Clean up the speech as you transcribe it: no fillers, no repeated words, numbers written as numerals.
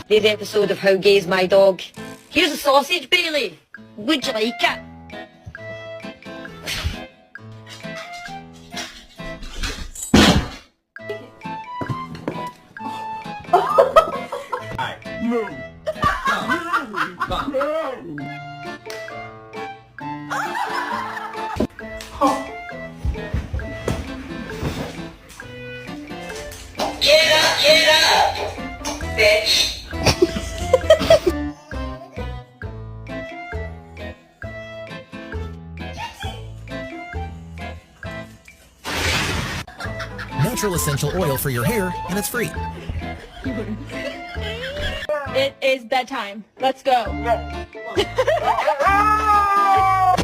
This episode of How Gay's My Dog. Here's a sausage, Bailey. Would you like it? Get up, bitch. Natural essential oil for your hair, and it's free. It is bedtime. Let's go.